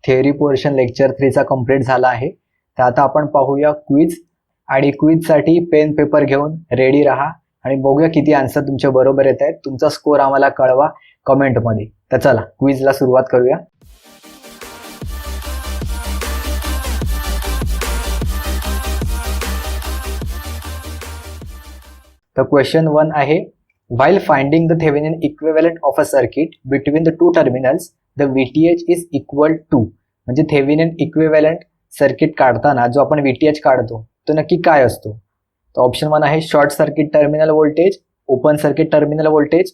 Theory portion lecture 3चा complete झाला आहे. तर आता आपण पाहूया क्विज, आणि क्विजसाठी पेन पेपर घेऊन रेडी राहा आणि बघूया किती आन्सर तुमचे बरोबर येत आहेत. तुमचा स्कोर आम्हाला कळवा कमेंटमध्ये. तर चला क्विजला सुरुवात करूया. तर क्वेश्चन 1 आहे, while finding the Thevenin equivalent of a circuit between the two terminals, the VTH is equal to. म्हणजे थेव्हिनिन इक्विव्हॅलंट सर्किट काढताना जो आपण VTH काढतो तो नक्की काय असतो? तर ऑप्शन 1 आहे short circuit terminal voltage, open circuit terminal voltage,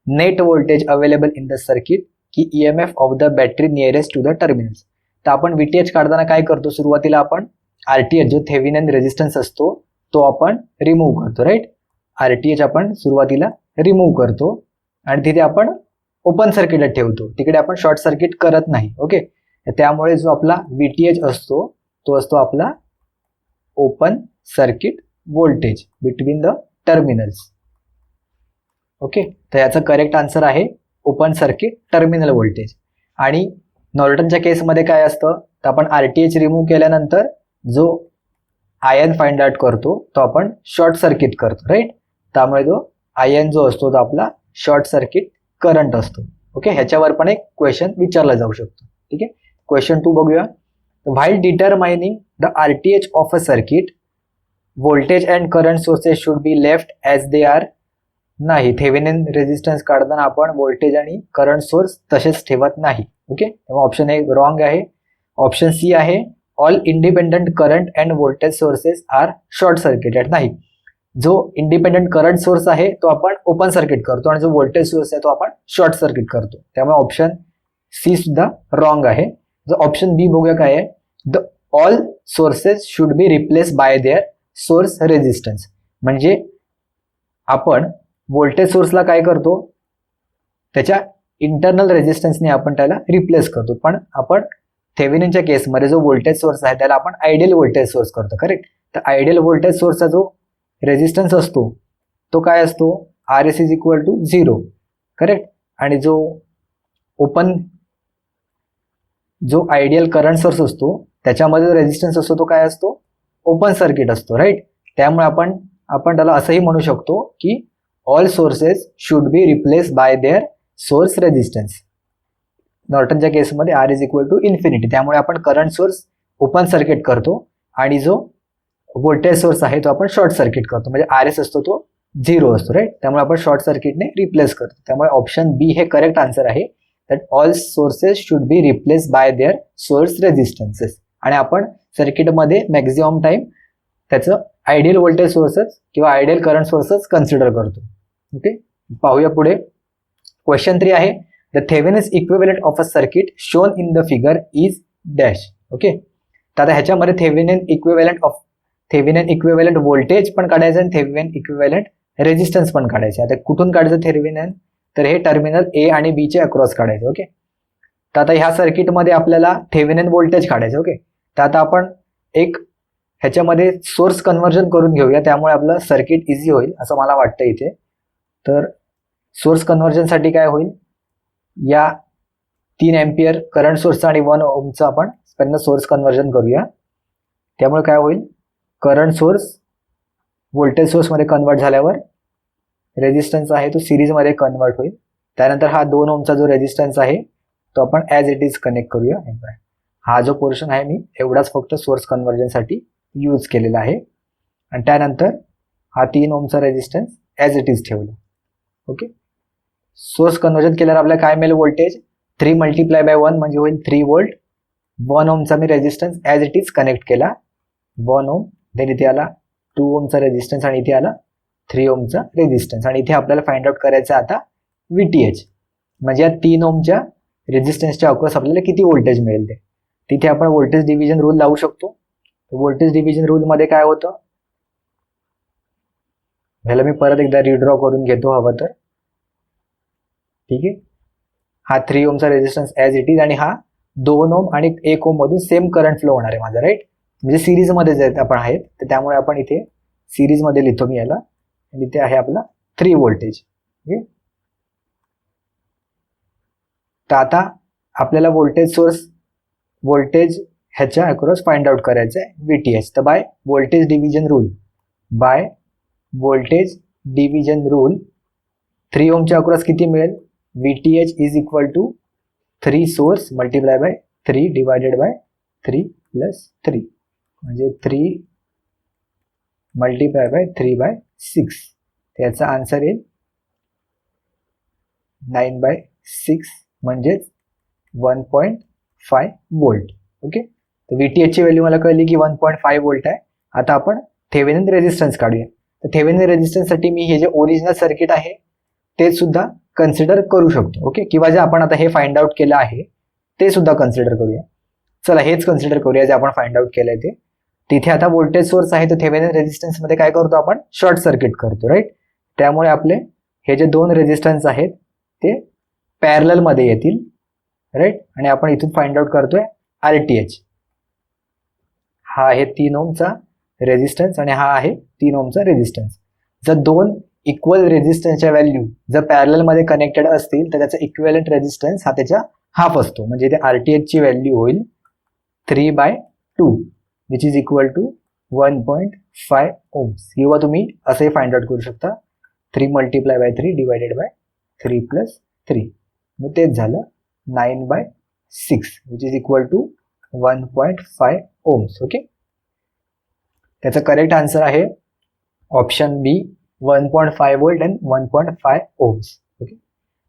net voltage available in the circuit, की EMF of the battery nearest to the terminals. तर आपण VTH काढताना काय करतो? सुरुवातीला आपण RTH जो थेव्हिनिन रेजिस्टन्स असतो तो आपण रिमूव्ह करतो, राईट. RTH आपण सुरुवातीला रिमूव्ह करतो आणि तिथे आपण ओपन सर्किटला ठेवतो, तिकडे आपण शॉर्ट सर्किट करत नाही. ओके, त्यामुळे जो आपला VTH असतो तो असतो आपला open circuit voltage between the terminals. Okay, तर याचा करेक्ट आन्सर आहे ओपन सर्किट टर्मिनल व्होल्टेज. आणि नॉर्टनच्या केसमध्ये काय असतं? तर आपण RTH रिमूव्ह केल्यानंतर जो आयन फाइंड आउट करतो तो आपण शॉर्ट सर्किट करतो, राईट. त्यामुळे जो आयन जो असतो तो आपला शॉर्ट सर्किट करंट असतो. ओके, ह्याच्यावर पण एक क्वेश्चन विचारला जाऊ शकतो. ठीक आहे, क्वेश्चन 2 बघूया. While determining the RTH of a circuit, voltage and current sources should be left as they are. नाही, थेव्हिनिन रेजिस्टन्स काढताना आपण व्होल्टेज आणि करंट सोर्स तसेच ठेवत नाही. ओके, तेव्हा ऑप्शन ए रॉंग आहे. ऑप्शन सी आहे all independent current and voltage sources are short circuited. नाही, जो इंडिपेंडंट करंट सोर्स आहे तो आपण ओपन सर्किट करतो आणि जो व्होल्टेज सोर्स आहे तो आपण शॉर्ट सर्किट करतो. त्यामुळे ऑप्शन सी सुद्धा रॉंग आहे. जो ऑप्शन बी बघूया काय आहे, the all sources should be replace by their source resistance. म्हणजे आपण व्होल्टेज सोर्सला काय करतो, त्याच्या इंटरनल रेजिस्टन्सने आपण त्याला रिप्लेस करतो. पण आपण थेव्हिनिनच्या केसमध्ये जो व्होल्टेज सोर्स आहे त्याला आपण आयडियल व्होल्टेज सोर्स करतो, करेक्ट. तर आयडियल व्होल्टेज सोर्सचा जो रेजिस्टन्स असतो तो काय असतो? RS is equal to 0, correct. आणि जो ओपन जो आयडियल करंट सोर्स असतो त्याच्यामध्ये जो रेजिस्टन्स असतो तो काय असतो? ओपन सर्किट असतो, राईट. त्यामुळे आपण त्याला असंही म्हणू शकतो की all sources should be replace by their source resistance. नॉर्टनच्या केसमध्ये R is equal to infinity. त्यामुळे आपण करंट सोर्स ओपन सर्किट करतो आणि जो व्होल्टेज सोर्स आहे तो आपण शॉर्ट सर्किट करतो. म्हणजे RS असतो तो 0 असतो, राईट. त्यामुळे आपण शॉर्ट सर्किटने रिप्लेस करतो. त्यामुळे ऑप्शन बी हे करेक्ट आन्सर आहे, that all sources should be replace by their source resistances. आणि आपण सर्किटमध्ये मॅक्झिमम टाइम त्याचं आयडियल व्होल्टेज सोर्सच किंवा आयडियल करंट सोर्सच कन्सिडर करतो. ओके, पाहूया पुढे. क्वेश्चन 3 आहे, the Thevenin equivalent of a circuit shown in the figure is dash. Okay, तर आता ह्याच्यामध्ये थेव्हिनिन इक्विव्हॅलंट व्होल्टेज पण काढायचं आणि थेव्हिनिन इक्विव्हॅलंट रेजिस्टन्स पण काढायचे. आता कुठून काढायचं थेव्हिनिन? तर हे टर्मिनल ए आणि बी चे अक्रॉस काढायचे. ओके, तर आता ह्या सर्किटमध्ये आपल्याला थेव्हिनिन व्होल्टेज काढायचं. ओके, तर आता आपण एक ह्याच्यामध्ये सोर्स कन्व्हर्जन करून घेऊया, त्यामुळे आपलं सर्किट इझी होईल असं मला वाटतं इथे. तर सोर्स कन्व्हर्जनसाठी काय होईल, या 3 एम्पियर करंट सोर्सचा आणि 1 ओमचा आपण पहिल्यांदा सोर्स कन्व्हर्जन करूया. त्यामुळे काय होईल, करंट सोर्स व्होल्टेज सोर्समध्ये कन्वर्ट झाल्यावर रेजिस्टन्स आहे तो सिरीजमध्ये कन्वर्ट होईल. त्यानंतर हा 2 ओमचा जो रेजिस्टन्स आहे तो आपण ॲज इट इज कनेक्ट करूया. हा जो पोर्शन आहे मी एवढाच फक्त सोर्स कन्व्हर्जनसाठी यूज केलेला आहे. आणि त्यानंतर हा 3 ओमचा रेजिस्टन्स ॲज इट इज ठेवला. ओके, सोर्स कन्व्हर्जन केल्यावर आपल्याला काय मिळेल? व्होल्टेज 3 मल्टिप्लाय बाय 1 म्हणजे होईल 3 व्होल्ट. 1 ओमचा मी resistance as it is connect केला, 1 ओम. देन इथे आला 2 ओमचा रेजिस्टन्स आणि इथे आला 3 ओमचा रेजिस्टन्स. आणि इथे आपल्याला फाइंड आउट करायचं आता VTH, म्हणजे या 3 ओमच्या रेजिस्टन्सच्या अक्रॉस आपल्याला किती व्होल्टेज मिळेल ते. तिथे आपण व्होल्टेज डिव्हिजन रूल लावू शकतो. व्होल्टेज डिव्हिजन रूलमध्ये काय होतं, ह्याला मी परत एकदा रिड्रॉ करून घेतो हवं तर. ठीक आहे, हा 3 ओमचा रेजिस्टन्स ॲज इट इज आणि हा 2 ओम आणि 1 ओम मधून सेम करंट फ्लो होणार आहे माझा, राईट. म्हणजे सिरीजमध्ये जे आपण आहेत तर त्यामुळे आपण इथे सिरीजमध्ये लिहितो मी याला. आणि इथे आहे आपला 3 व्होल्टेज. ओके, तर आता आपल्याला व्होल्टेज सोर्स व्होल्टेज ह्याच्या अक्रॉस फाइंड आउट करायचं आहे VTH. तर बाय व्होल्टेज डिव्हिजन रूल 3 ओमच्या अक्रॉस किती मिळेल? VTH is equal to 3 source multiply by 3 divided by 3 plus 3 म्हणजे 3 मल्टिप्लाय बाय 3/6. त्याचा आन्सर येईल 9/6 म्हणजेच 1.5 वोल्ट. ओके, तर VTH ची व्हॅल्यू मला कळली की 1.5 वोल्ट आहे. आता आपण थेवेनिन रेझिस्टन्स काढूया. तर थेवेनिन रेझिस्टन्ससाठी मी हे जे ओरिजिनल सर्किट आहे ते सुद्धा कन्सिडर करू शकतो. ओके, किंवा जे आपण आता हे फाइंड आउट केलं आहे ते सुद्धा कन्सिडर करूया. चला हेच कन्सिडर करूया जे आपण फाइंड आउट केलंय ते. तिथे आता व्होल्टेज सोर्स आहे, तर थेवेनिन रेझिस्टन्स मध्ये काय करतो आपण? शॉर्ट सर्किट करतो, राईट. त्यामुळे आपले हे जे 2 रेझिस्टन्स आहेत ते पॅरलल मध्ये येतील, राईट. आणि आपण इथून फाइंड आउट करतोय RTH. हा आहे 3 ओमचा रेझिस्टन्स आणि हा आहे 3 ओमचा रेझिस्टन्स. जर 2 इक्वल रेझिस्टन्सच्या व्हॅल्यू जर पॅरलल मध्ये कनेक्टेड असतील तर त्याचा इक्विव्हॅलंट रेझिस्टन्स हा त्याच्या हाफ असतो. म्हणजे इथे RTH ची व्हॅल्यू होईल 3/2 which is equal to 1.5 ohms. किंवा तुम्ही असंही फाइंड आउट करू शकता 3 multiply by 3 divided by 3 plus 3. मग तेच झालं 9/6 which is equal to 1.5 ohms. Okay, त्याचा करेक्ट आन्सर आहे option B 1.5 volt and 1.5 ohms. Okay,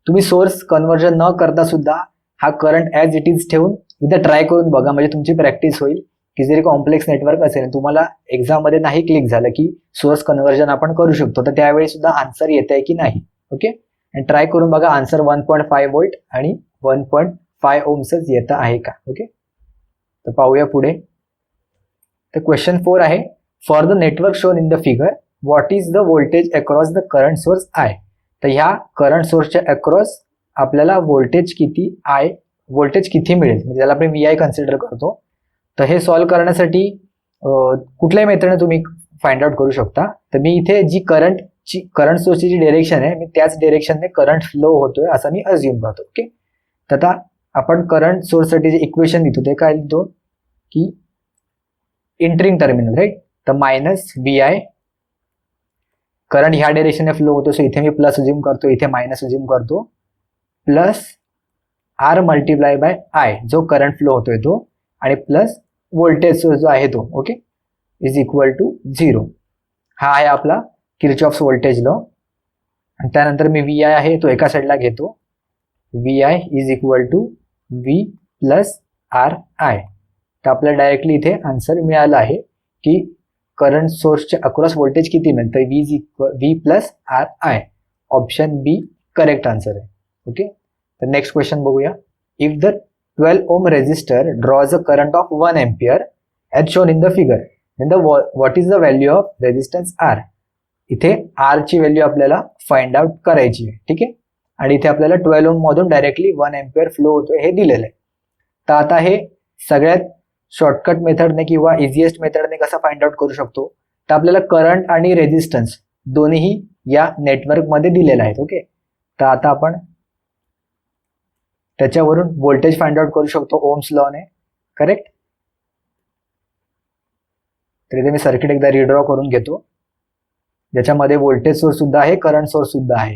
तुम्ही सोर्स कन्व्हर्जन न करता सुद्धा हा करंट ॲज इट इज ठेवून एकदा ट्राय करून बघा, म्हणजे तुमची प्रॅक्टिस होईल की जरी कॉम्प्लेक्स नेटवर्क असेल तुम्हाला एक्झाममध्ये नाही क्लिक झालं की सोर्स कन्व्हर्जन आपण करू शकतो, तर त्यावेळी सुद्धा आन्सर येत आहे की नाही. ओके, आणि ट्राय करून बघा आन्सर 1.5 वोल्ट आणि 1.5 ohmsच येत आहे का. ओके, तर पाहूया पुढे. तर क्वेश्चन 4 आहे, for the network shown in the figure what is the voltage across the current source I. तर ह्या करंट सोर्सच्या अक्रॉस आपल्याला व्होल्टेज किती मिळेल, म्हणजे त्याला आपण VI कन्सिडर करतो. तर हे सॉल्व्ह करण्यासाठी कुठल्याही मेथडने तुम्ही फाइंड आउट करू शकता. तर मी इथे जी करंट सोर्सची जी डायरेक्शन आहे मी त्याच डायरेक्शनने करंट फ्लो होतोय असं मी अज्युम करतो. ओके, तर आता आपण करंट सोर्ससाठी जे इक्वेशन लिहितो ते काय लिहितो की एंटरिंग टर्मिनल, राईट. तर -VI करंट ह्या डायरेक्शनने फ्लो होतो, सो इथे मी प्लस अज्युम करतो, इथे मायनस अज्युम करतो, plus R multiply by I जो करंट फ्लो होतोय तो, आणि प्लस व्होल्टेज सोर्स जो आहे तो. Okay, is equal to 0. हा आहे आपला किर्चॉफ्स व्होल्टेज लॉ. आणि त्यानंतर मी VI आहे तो एका साईडला घेतो, VI is equal to V plus RI. तर आपल्याला डायरेक्टली इथे आन्सर मिळाला आहे की करंट सोर्सच्या अक्रॉस व्होल्टेज किती मिळेल, तर V प्लस RI. ऑप्शन बी करेक्ट आन्सर आहे. ओके, तर नेक्स्ट क्वेश्चन बघूया. If the 12 ohm resistor draws a current of 1 ampere as shown in the figure, then what is the value of resistance R. इथे R ची value आपल्याला find out करायची आहे, ठीक आहे. आणि इथे आपल्याला 12 ohm मधून डायरेक्टली 1 ampere फ्लो होतोय हे दिलेलं आहे. तर आता हे सगळ्यात शॉर्टकट मेथडने किंवा इझिएस्ट मेथडने कसं फाइंड आउट करू शकतो, तर आपल्याला करंट आणि रेझिस्टन्स दोन्ही या नेटवर्क मध्ये दिलेले आहेत. ओके, तर आता आपण त्याच्यावरून व्होल्टेज फाइंड आउट करू शकतो ओम्स लॉने, करेक्ट. तर इथे मी सर्किट एकदा रिड्रॉ करून घेतो, ज्याच्यामध्ये व्होल्टेज सोर्स सुद्धा आहे, करंट सोर्स सुद्धा आहे.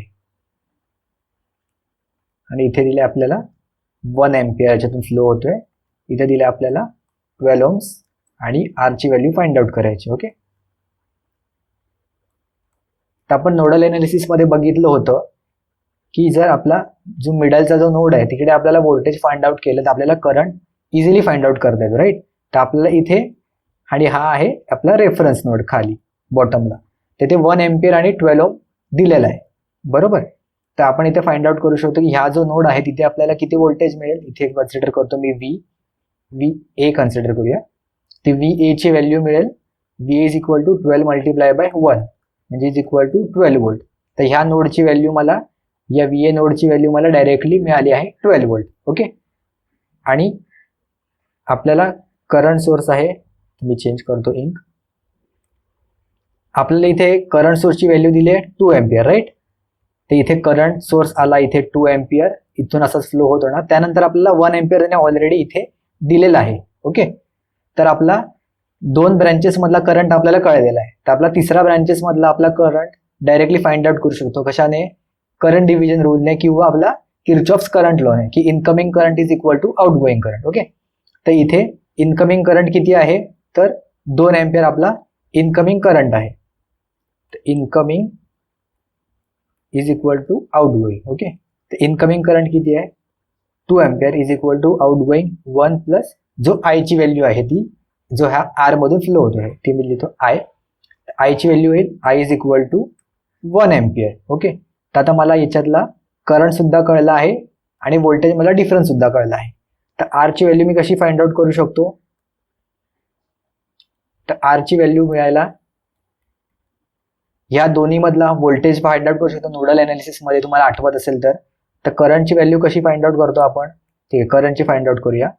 आणि इथे दिले आपल्याला 1 एम्पियर याच्यातून फ्लो होतोय, इथे दिले आपल्याला 12 ohms आणि R ची व्हॅल्यू फाइंड आउट करायची. ओके, तर आपण नोडल एनालिसिस मध्ये बघितलं होतं की जर आपला जो मिडलचा जो नोड आहे तिकडे आपल्याला व्होल्टेज फाइंड आउट केलं तर आपल्याला करंट इझिली फाइंड आउट करता येतो, राईट. तर आपल्याला इथे, आणि हा आहे आपला रेफरन्स नोड खाली बॉटमला, तिथे 1 एम्पियर आणि 12 ohm दिलेला आहे, बरोबर. तर आपण इथे फाइंड आउट करू शकतो की हा जो नोड आहे तिथे आपल्याला किती व्होल्टेज मिळेल. इथे कन्सिडर करतो मी VA कन्सिडर करूया. ती VA ची व्हॅल्यू मिळेल VA is equal to 12 multiply by 1 म्हणजे इज इक्वल टू 12 वोल्ट. तर ह्या नोडची व्हॅल्यू मला, या VA नोडची व्हॅल्यू मला डायरेक्टली मिळाली आहे 12 वोल्ट. ओके, आणि आपल्याला करंट सोर्स आहे, मी चेंज करतो इंक. आपल्याला इथे करंट सोर्सची व्हॅल्यू दिली आहे 2 एम्पियर, राईट. तर इथे करंट सोर्स आला इथे 2 एम्पियर, इथून असाच फ्लो होत होणार. त्यानंतर आपल्याला 1 एम्पियर ऑलरेडी इथे दिलेला आहे. ओके, तर आपला 2 ब्रँचेस मधला करंट आपल्याला कळलेला आहे. तर आपला तिसरा ब्रँचेस मधला आपला करंट डायरेक्टली फाइंड आउट करू शकतो. कशाने? करंट डिव्हिजन रूलने किंवा आपला किर्चॉफ्स करंट लॉने, की incoming current is equal to outgoing current. Okay, तर इथे इनकमिंग करंट किती आहे? तर 2 एम्पियर आपला इनकमिंग करंट आहे. तर incoming is equal to outgoing. Okay, तर इनकमिंग करंट किती आहे? 2 ampere is equal to outgoing 1 plus जो आय ची व्हॅल्यू आहे ती, जो ह्या आर मधून फ्लो होतो आहे ती मी लिहितो आय. आय ची व्हॅल्यू येईल I is equal to 1 ampere. Okay, तर आता मला याच्यातला करंट सुद्धा कळला आहे आणि व्होल्टेज मला डिफरन्स सुद्धा कळला आहे. तर आर ची व्हॅल्यू मी कशी फाइंड आउट करू शकतो? तर आर ची व्हॅल्यू मिळायला ह्या दोन्ही मधला व्होल्टेज फाइंड आउट करू शकतो नोडल अनालिसिस मध्ये, तुम्हाला आठवत असेल तर. तर करंटची व्हॅल्यू कशी फाइंड आउट करतो आपण? ठीक आहे, करंटची फाइंड आउट करूया.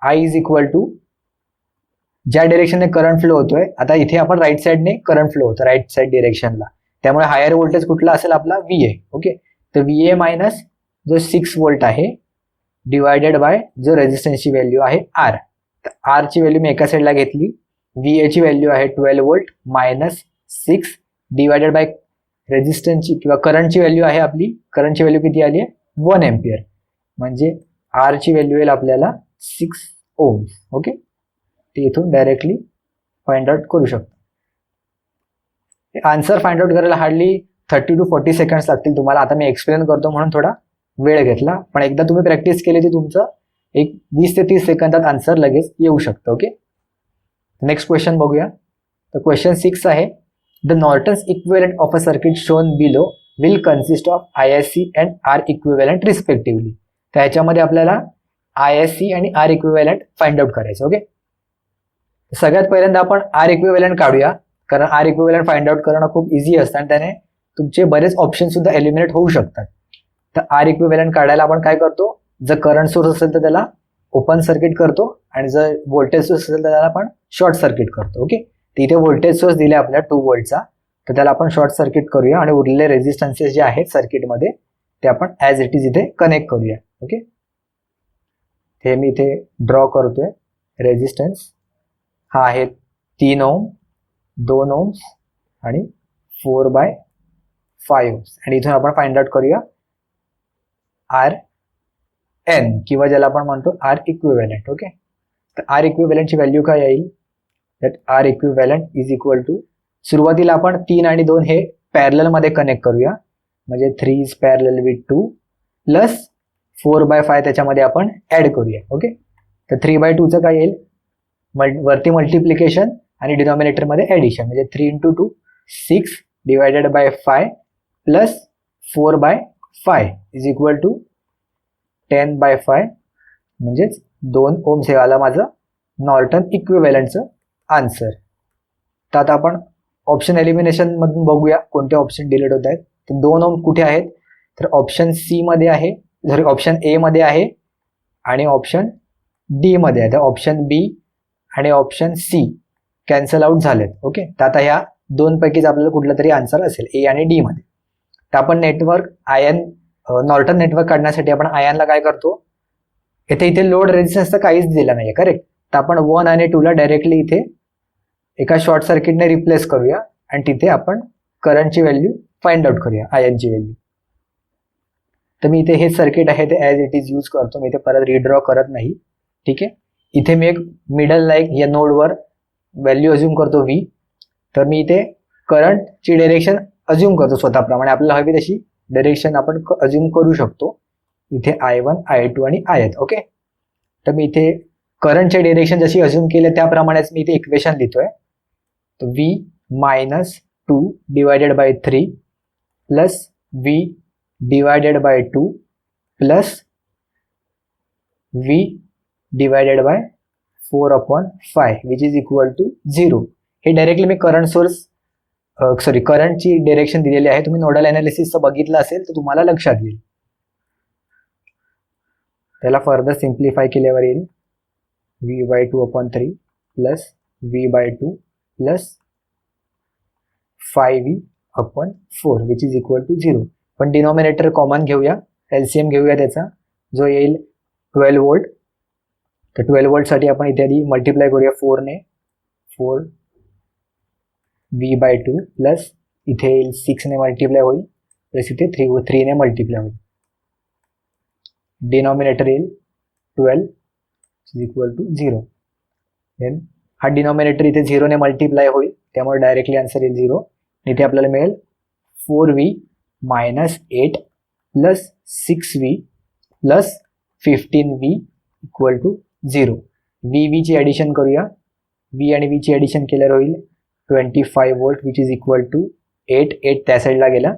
आय इज इक्वल टू ज्या डिरेक्शनने करंट फ्लो होतोय, आता इथे आपण राईट साईडने करंट फ्लो होतो राईट साईड डिरेक्शनला, त्यामुळे हायर व्होल्टेज कुठला असेल आपला? VA. ओके, तर VA मायनस जो 6 व्होल्ट आहे डिवायडेड बाय जो रेझिस्टन्सची व्हॅल्यू आहे R. तर R ची व्हॅल्यू मी एका साईडला घेतली, VA ची व्हॅल्यू आहे 12 व्होल्ट मायनस 6 डिवायडेड बाय रेझिस्टन्सची किंवा करंटची व्हॅल्यू आहे आपली, करंटची व्हॅल्यू किती आली आहे? 1 एम्पियर, म्हणजे R ची व्हॅल्यू येईल आपल्याला 6 ओम्स. ओके, ते इथून डायरेक्टली फाइंड आउट करू शकतो. आन्सर फाइंड आउट करायला हार्डली 30 to 40 सेकंड्स लागतील तुम्हाला. आता मी एक्सप्लेन करतो म्हणून थोडा वेळ घेतला, पण एकदा तुम्ही प्रॅक्टिस केली तर तुमचं एक 20 ते 30 सेकंदात आन्सर लगेच येऊ शकतं. ओके, नेक्स्ट क्वेश्चन बघूया. तर क्वेश्चन 6 आहे, the Norton's equivalent of a circuit shown below will consist of ISC and R equivalent respectively. तर ह्याच्यामध्ये आपल्याला ISC आणि R इक्विव्हॅलेंट फाइंड आउट करायचं. ओके, सगळ्यात पहिल्यांदा आपण R इक्विव्हॅलेंट काढूया, कारण R इक्विव्हॅलेंट फाइंड आउट करणं खूप इझी असतं आणि त्याने तुमचे बरेच ऑप्शन सुद्धा एलिमिनेट होऊ शकतात. तर R इक्विव्हॅलेंट काढायला आपण काय करतो? जर करंट सोर्स असेल तर त्याला ओपन सर्किट करतो आणि जर व्होल्टेज सोर्स असेल तर त्याला आपण शॉर्ट सर्किट करतो. ओके, तर इथे व्होल्टेज सोर्स दिले आपल्या 2 व्होल्टचा, तर त्याला आपण शॉर्ट सर्किट करूया आणि उरलेले रेझिस्टन्सेस जे आहेत सर्किटमध्ये ते आपण ॲज इट इज इथे कनेक्ट करूया. ओके, हे मी इथे ड्रॉ करतोय. रेझिस्टन्स हा आहे 3 ओम, 2 ओम्स आणि 4/5 ओम्स, आणि इथून आपण फाइंड आउट करूया RN किंवा ज्याला आपण म्हणतो R इक्विव्हॅलेंट. ओके, तर R इक्विव्हॅलेंटची व्हॅल्यू काय येईल? That R equivalent is equal to, सुरुवातीला आपण 3 आणि 2 हे पॅरलल मध्ये कनेक्ट करूया, म्हणजे 3 इज पॅरलल विथ 2 प्लस 4/5 त्याच्यामध्ये आपण ऍड करूया. ओके, तर 3/2 चं काय येईल? वरती मल्टिप्लिकेशन आणि डिनॉमिनेटर मध्ये ऍडिशन, म्हणजे 3 into 2 6 divided by 5 plus 4/5 is equal to 10/5, म्हणजेच 2 ओम्स हे आलं माझं नॉर्टन इक्विव्हॅलेंटचं आन्सर. तर आता आपण ऑप्शन एलिमिनेशन मधून बघूया कोणते ऑप्शन डिलीट होत आहेत. तर 2 ओम कुठे आहेत? तर ऑप्शन सी मध्ये आहे, सॉरी ऑप्शन ए मध्ये आहे आणि ऑप्शन डी मध्ये आहे. तर ऑप्शन बी आणि ऑप्शन सी कॅन्सल आउट झालेत. ओके, तर आता ह्या 2 पैकीच आपल्याला कुठला तरी आन्सर असेल ए आणि डी मध्ये. तर आपण नेटवर्क नॉर्टन नेटवर्क काढण्यासाठी आपण आयनला काय करतो? इथे लोड रेझिस्टन्स तर काहीच दिला नाहीये, करेक्ट. तर आपण 1 आणि 2 ला डायरेक्टली इथे एका शॉर्ट सर्किटने रिप्लेस करूया आणि तिथे आपण करंटची व्हॅल्यू फाइंड आउट करूया, आयनची व्हॅल्यू. तर मी इथे हे सर्किट आहे ते ॲज इट इज यूज करतो, मी इथे परत रिड्रॉ करत नाही. ठीक आहे, इथे मी एक मिडल लाईक या नोडवर व्हॅल्यू अज्युम करतो V. तर मी इथे करंटची डायरेक्शन अज्युम करतो स्वतःप्रमाणे, आपल्याला हवी तशी डायरेक्शन आपण अज्युम करू शकतो. इथे I1, I2 आणि Ith. ओके, तर मी इथे करंटचे डायरेक्शन जशी अज्युम केले त्याप्रमाणेच मी इथे इक्वेशन लिहितोय. तर V minus 2 divided by 3 plus V divided by 2 plus V divided by 4/5 which is equal to 0. हे डायरेक्टली मी करंट सोर्स करंटची डायरेक्शन दिलेली आहे. तुम्ही नोडल अनालिसिसचं बघितलं असेल तर तुम्हाला लक्षात येईल. त्याला फर्दर सिम्प्लिफाय केल्यावर येईल V/2/3 plus V/2 plus 5V/4 which is equal to 0. पण डिनॉमिनेटर कॉमन घेऊया, LCM घेऊया त्याचा, जो येईल 12 व्होल्ट तर 12 वोल्टसाठी आपण इथे आधी मल्टिप्लाय करूया 4 ने, 4 V/2 प्लस इथे 6 ने मल्टिप्लाय होईल प्लस इथे 3 ने मल्टिप्लाय होईल. डिनॉमिनेटर येईल 12 इज इक्वल टू 0. देन हा डिनॉमिनेटर इथे 0 ने मल्टिप्लाय होईल त्यामुळे डायरेक्टली आन्सर येईल 0. इथे आपल्याला मिळेल 4V minus 8 plus 6V plus 15V equal to 0. V ची ॲडिशन करूया. V आणि V ची ॲडिशन केल्यावर होईल 25 volt which is equal to 8 त्या साईडला गेला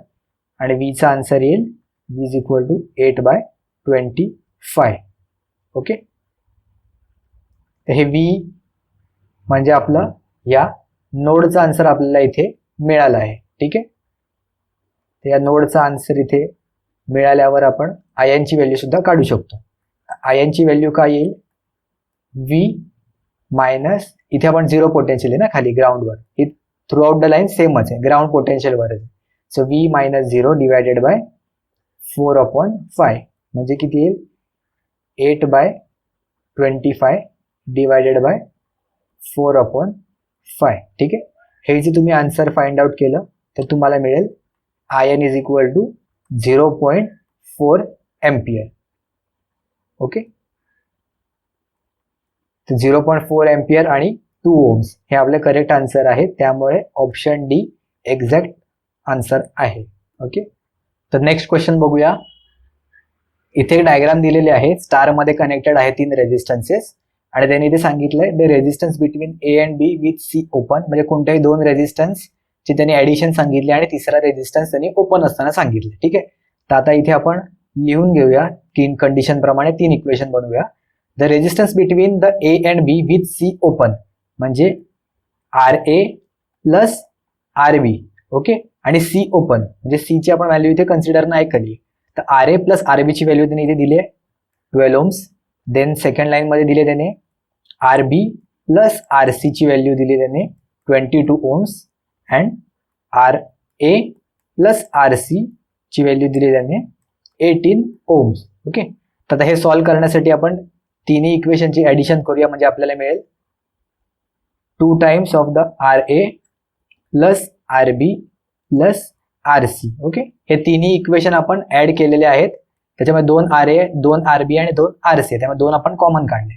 आणि V चा आन्सर येईल V is equal to 8/25. Okay, तर हे V म्हणजे आपलं या नोडचा आन्सर आपल्याला इथे मिळाला आहे. ठीक आहे, तर या नोडचा आन्सर इथे मिळाल्यावर आपण आयनची व्हॅल्यू सुद्धा काढू शकतो. आयनची व्हॅल्यू काय येईल V मायनस इथे आपण 0 पोटेन्शियल आहे ना खाली ग्राउंडवर, ही थ्रू आउट द लाईन सेमच आहे, ग्राउंड पोटेन्शियलवर आहे. So V minus 0 divided by 4/5 म्हणजे किती येईल 8/25 डिवायडेड बाय 4/5. ठीक आहे, हे जे तुम्ही आन्सर फाइंड आउट केलं तर तुम्हाला मिळेल IN is equal to 0.4 ampere. Okay, तर 0.4 एम्पियर आणि 2 ओम्स हे आपले करेक्ट आन्सर आहे. त्यामुळे ऑप्शन डी एक्झॅक्ट आन्सर आहे. ओके, तर नेक्स्ट क्वेश्चन बघूया. इथे डायग्राम दिलेले आहे, स्टार मध्ये कनेक्टेड आहे 3 रेजिस्टन्सेस आणि त्यांनी इथे सांगितलंय the resistance between A and B with C open, म्हणजे कोणत्याही 2 रेजिस्टन्स ची त्यांनी ॲडिशन सांगितली आणि तिसरा रेजिस्टन्स त्यांनी ओपन असताना सांगितले. ठीक आहे, तर आता इथे आपण लिहून घेऊया 3 कंडिशन प्रमाणे 3 इक्वेशन बनवूया. The resistance between the A and B with C open म्हणजे RA प्लस RB. ओके, आणि सी ओपन म्हणजे सी ची आपण व्हॅल्यू इथे कन्सिडर नाही केली, तर RA प्लस RB ची व्हॅल्यू त्यांनी इथे दिली आहे 12 ओम्स. देन सेकंड लाईन मध्ये दिले त्याने RB प्लस RC ची व्हॅल्यू दिली त्याने 22 ohms and RA plus RC ची व्हॅल्यू दिली त्याने 18 ओम्स. ओके, तर आता हे सॉल्व्ह करण्यासाठी आपण तिन्ही इक्वेशनची ॲडिशन करूया म्हणजे आपल्याला मिळेल 2 times of the RA plus RB plus RC. Okay, हे तिन्ही इक्वेशन आपण ऍड केलेले आहेत, त्याच्यामध्ये 2 RA 2 RB आणि 2 RC, त्यामुळे 2 आपण कॉमन काढले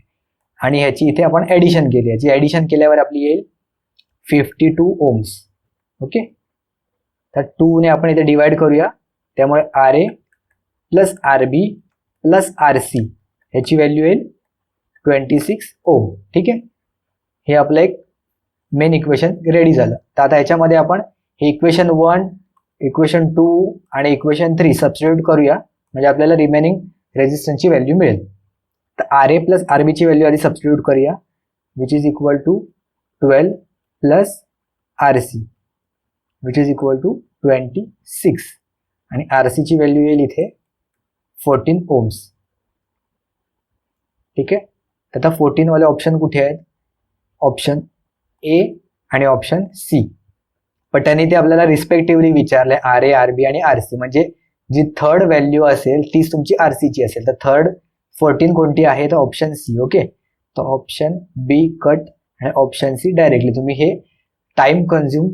आणि ह्याची इथे आपण ॲडिशन केली. याची ॲडिशन केल्यावर आपली येईल 52 ओम्स. ओके, तर 2 ने आपण इथे डिवाइड करूया त्यामुळे RA plus RB plus RC ह्याची व्हॅल्यू येईल 26 ओम. ठीक आहे, हे आपलं एक मेन इक्वेशन रेडी झालं. तर आता ह्याच्यामध्ये आपण हे इक्वेशन 1 इक्वेशन 2 आणि इक्वेशन 3 सबस्टिट्यूट करूया म्हणजे आपल्याला रिमेनिंग रेजिस्टन्सची व्हॅल्यू मिळेल. तर RA प्लस RB ची व्हॅल्यू आधी सबस्टिट्यूट करूया which is equal to 12 plus RC which is equal to 26 आणि RC ची व्हॅल्यू येईल इथे 14 ओम्स. ठीक आहे, तर आता 14 वाले ऑप्शन कुठे आहेत, ऑप्शन ए आणि ऑप्शन सी. पण त्यांनी ते आपल्याला रिस्पेक्टिव्हली विचारले RA RB आणि RC, म्हणजे जी थर्ड व्हॅल्यू असेल तीच तुमची RC ची असेल. तर थर्ड 14 कोणती आहे तर ऑप्शन सी. ओके, तर ऑप्शन बी कट आणि ऑप्शन सी डायरेक्टली. तुम्ही हे टाइम कन्झ्युम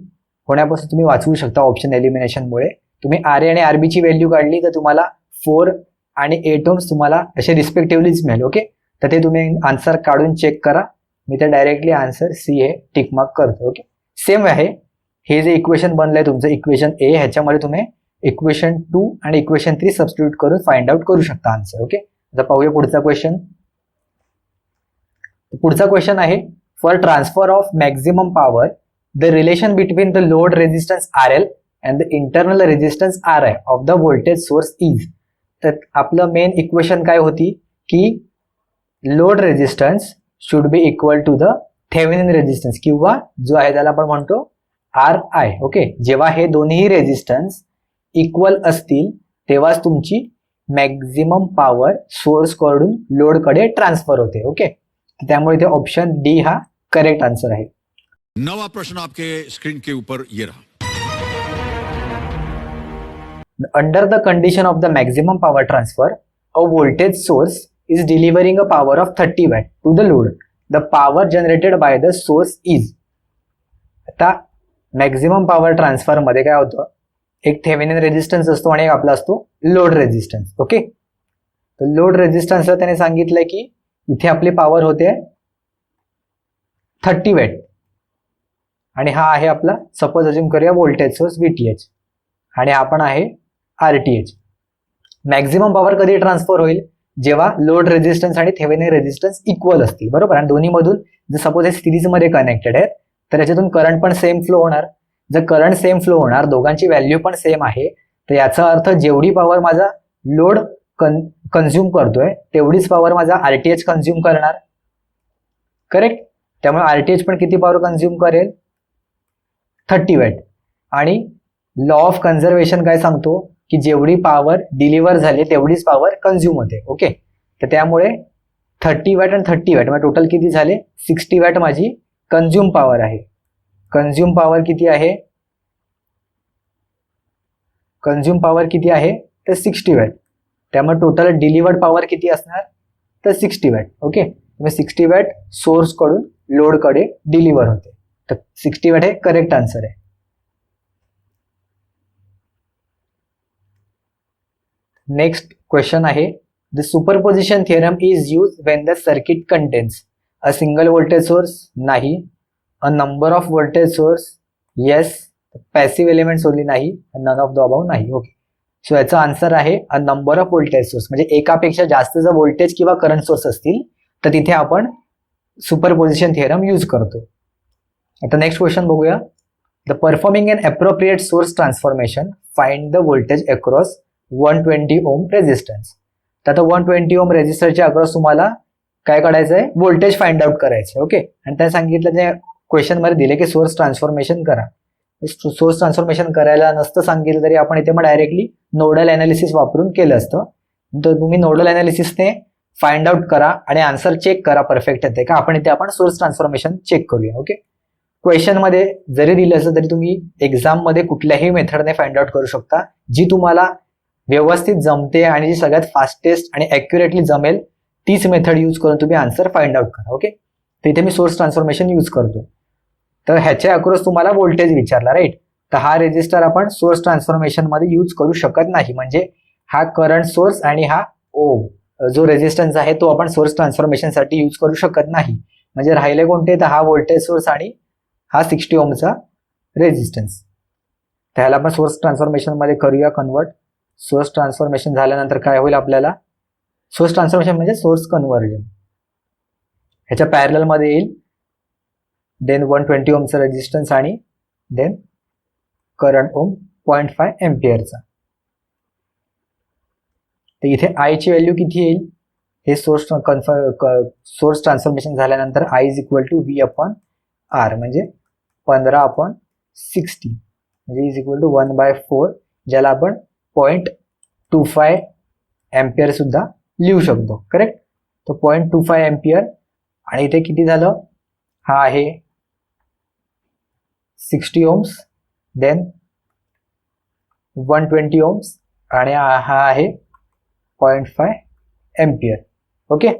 होण्यापासून तुम्ही वाचवू शकता ऑप्शन एलिमिनेशनमुळे. तुम्ही RA आणि RB ची व्हॅल्यू काढली तर तुम्हाला 4 आणि 8 ओम्स तुम्हाला असे रिस्पेक्टिव्हलीच मिळेल. ओके, तर ते तुम्ही आन्सर काढून चेक करा. मी तर डायरेक्टली आन्सर सी हे टिक मार्क करतो. ओके, सेम आहे हे जे इक्वेशन बनलंय तुमचं इक्वेशन ए, ह्याच्यामध्ये तुम्ही इक्वेशन 2 आणि इक्वेशन 3 सबस्टिट्यूट करून फाइंड आउट करू शकता आन्सर. ओके, आता पाहूया पुढचा क्वेश्चन. पुढचा क्वेश्चन आहे for transfer of maximum power the relation between the load resistance RL and the internal resistance RI of the voltage source is. तर आपलं मेन इक्वेशन काय होती की load resistance should be equal to the Thevenin resistance किंवा जो आहे त्याला आपण म्हणतो RI. ओके, जेव्हा हे दोन्ही रेजिस्टन्स इक्वल असतील तेव्हाच तुमची मॅक्झिमम पॉवर सोर्स कडून लोड कडे ट्रान्सफर होते. ओके, त्यामुळे इथे ऑप्शन डी हा करेक्ट आन्सर आहे. नवा प्रश्न आपके स्क्रीन के ऊपर ये रहा. Under the condition of the maximum power transfer a voltage source is delivering a power of 30 watt to the load. The power generated by the source is. आता maximum power transfer मध्ये काय होतं, एक Thevenin resistance असतो आणि एक आपला असतो लोड रेजिस्टन्स. ओके, तर लोड रेजिस्टन्सला त्याने सांगितलंय की इथे आपली पॉवर होते 30 वॅट आणि हा आहे आपला सपोज अज्युम करूया व्होल्टेज सोर्स VTH आणि हा पण आहे RTH. मॅक्झिमम पॉवर कधी ट्रान्सफर होईल, जेव्हा लोड रेजिस्टन्स आणि थेवेनिन रेजिस्टन्स इक्वल असतील. बरोबर, आणि दोन्ही मधून जर सपोज हे सिरीज मध्ये कनेक्टेड आहेत तर याच्यातून करंट पण सेम फ्लो होणार. जर करंट सेम फ्लो होणार, दोघांची व्हॅल्यू पण सेम आहे, तर याचा अर्थ जेवढी पॉवर माझा लोड कन्झ्युम करतोय तेवढीच पॉवर माझा RTH कन्झ्युम करणार. करेक्ट, त्यामुळे RTH पण किती पॉवर कन्झ्युम करेल, 30 वॅट. आणि लॉ ऑफ कन्झर्वेशन काय सांगतो की जेवढी पॉवर डिलिव्हर झाली तेवढीच पॉवर कन्झ्युम होते. ओके, तर त्यामुळे 30 वॅट आणि 30 वॅट मग टोटल किती झाले, 60 वॅट माझी कन्झ्युम पॉवर आहे. कन्झ्युम पॉवर किती आहे, कन्झ्युम पॉवर किती आहे तर 60 वॅट. त्यामुळे टोटल डिलिव्हर्ड पॉवर किती असणार तर 60 वॅट. ओके, मग 60 वॅट सोर्स कडून लोड कडे डिलिव्हर होते. तर 60 वॅट हे करेक्ट आन्सर आहे. नेक्स्ट क्वेश्चन आहे, the superposition theorem is use when the circuit contains a single voltage source, नाही. A number of voltage source, yes. Passive elements only, नाही. None of the above, नाही. Okay, so याचा answer आहे a number of voltage source. म्हणजे एकापेक्षा जास्त जर voltage किंवा करंट सोर्स असतील तर तिथे आपण सुपरपोजिशन थिअरम यूज करतो. आता नेक्स्ट क्वेश्चन बघूया. The performing an appropriate source transformation, find the voltage across 120 ohm resistance. तर आता 120 ओम रेजिस्टरच्या अक्रॉस तुम्हाला काय काढायचं आहे, व्होल्टेज फाइंड आउट करायचं आहे. ओके, आणि त्याने सांगितलं त्या क्वेश्चन मध्ये दिले की सोर्स ट्रान्सफॉर्मेशन करा. सोर्स ट्रान्सफॉर्मेशन करायला नसतं सांगितलं तरी आपण इथे मग डायरेक्टली नोडल अनालिसिस वापरून केलं असतं. तर तुम्ही नोडल अनालिसिसने फाइंड आउट करा आणि आन्सर चेक करा परफेक्ट येते का. आपण इथे आपण सोर्स ट्रान्सफॉर्मेशन चेक करूया. ओके, क्वेश्चन मध्ये जरी दिलं असं तरी तुम्ही एक्झाम मध्ये कुठल्याही मेथडने फाइंड आउट करू शकता, जी तुम्हाला व्यवस्थित जमते आणि जी सगळ्यात फास्टेस्ट आणि ॲक्युरेटली जमेल तीच मेथड यूज करून तुम्ही आन्सर फाइंड आउट करा. ओके, तर इथे मी सोर्स ट्रान्सफॉर्मेशन यूज करतो. तर ह्याच्या अक्रॉस तुम्हाला व्होल्टेज विचारला, राईट. तर हा रेजिस्टर आपण सोर्स ट्रान्सफॉर्मेशन मध्ये यूज करू शकत नाही. म्हणजे हा करंट सोर्स आणि हा ओम जो रेजिस्टन्स आहे तो आपण सोर्स ट्रान्सफॉर्मेशन साठी यूज करू शकत नाही. म्हणजे राहिले कोणते, तर हा व्होल्टेज सोर्स आणि हा 60 ओमचा रेजिस्टन्स. त्याला आपण सोर्स ट्रान्सफॉर्मेशन मध्ये करूया कन्वर्ट. सोर्स ट्रान्सफॉर्मेशन झाल्यानंतर काय होईल आपल्याला, सोर्स ट्रान्सफॉर्मेशन म्हणजे सोर्स कन्व्हर्जन. ह्याच्या पॅरलल मध्ये येईल देन 120 ओमचा रेजिस्टन्स आणि देन करंट ओम 0.5 एम्पियरचा. तर इथे आय ची व्हॅल्यू किती येईल, हे सोर्स ट्रान्सफॉर्मेशन झाल्यानंतर I is equal to V/R म्हणजे 15/60 म्हणजे इज इक्वल टू 1/4, ज्याला आपण 0.25 एम्पियर सुद्धा लिहू शकतो. करेक्ट, तर 0.25 एम्पियर आणि इथे किती झालं, हा आहे 60 ओम्स देन 120 ओम्स आणि हा आहे 0.5 एम्पियर. ओके,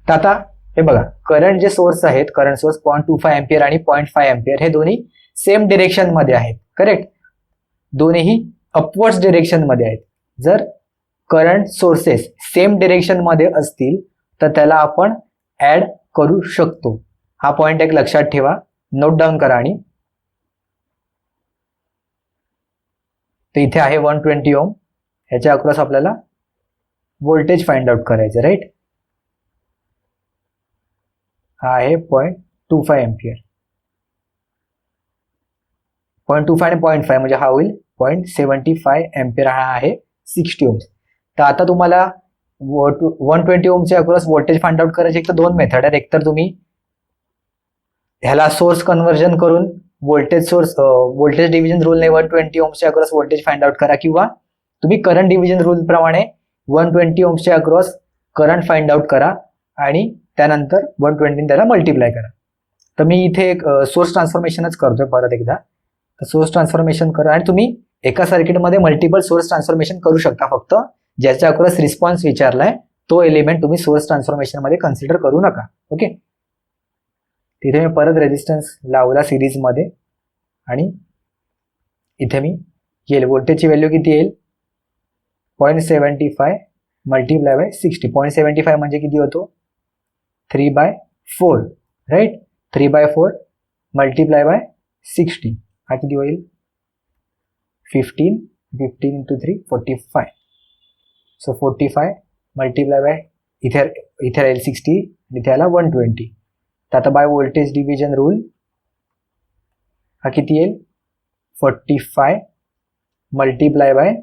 तर आता हे बघा, करंट जे सोर्स आहेत, करंट सोर्स 0.25 एम्पियर आणि 0.5 एम्पियर हे दोन्ही सेम डिरेक्शन मध्ये आहेत. करेक्ट, दोन्ही अपवर्ड्स डिरेक्शन मध्ये आहेत. जर करंट सोर्सेस सेम डिरेक्शन मध्ये असतील तर त्याला आपण ऍड करू शकतो. हा पॉइंट एक लक्षात ठेवा, नोट डाऊन करा. आणि तर इथे आहे 120 ओम, ह्याच्या अक्रॉस आपल्याला व्होल्टेज फाइंड आउट करायचं, राईट. हा आहे 0.25 एम्पियर. 0.25 आणि 0.5 म्हणजे हा होईल 0.75 एम्पियर. हा आहे 60 ओम्स. तर आता तुम्हाला 120 ओमच्या अक्रॉस व्होल्टेज फाइंड आउट करायचे एक तर दोन मेथड आहेत. एक तर तुम्ही ह्याला सोर्स कन्व्हर्जन करून व्होल्टेज डिव्हिजन रूलने 120 ओम्सच्या अक्रॉस व्होल्टेज फाइंड आउट करा, किंवा तुम्ही करंट डिव्हिजन रूल प्रमाणे 120 ओम्सच्या अक्रॉस करंट फाइंड आउट करा आणि त्यानंतर 120 त्याला मल्टिप्लाय करा. तर मी इथे एक सोर्स ट्रान्सफॉर्मेशनच करतोय परत एकदा. तर सोर्स ट्रान्सफॉर्मेशन करा आणि तुम्ही एका सर्किटमध्ये मल्टिपल सोर्स ट्रान्सफॉर्मेशन करू शकता, फक्त ज्याच्या अक्रॉस रिस्पॉन्स विचारलाय तो एलिमेंट तुम्ही सोर्स ट्रान्सफॉर्मेशन मध्ये कन्सिडर करू नका. ओके, तिथे मी परत रेजिस्टन्स लावला सिरीजमध्ये आणि इथे मी येईल व्होल्टेजची व्हॅल्यू किती येईल 0.75 मल्टिप्लाय बाय 60. 0.75 म्हणजे किती होतो 3/4 राईट. 3/4 मल्टिप्लाय बाय 60 हा किती होईल 15 इंटू 3 45. सो 45 मल्टिप्लाय बाय इथे राहील 60 इथे आला 120. तर आता बाय व्होल्टेज डिव्हिजन रूल हा किती येईल 45 multiply by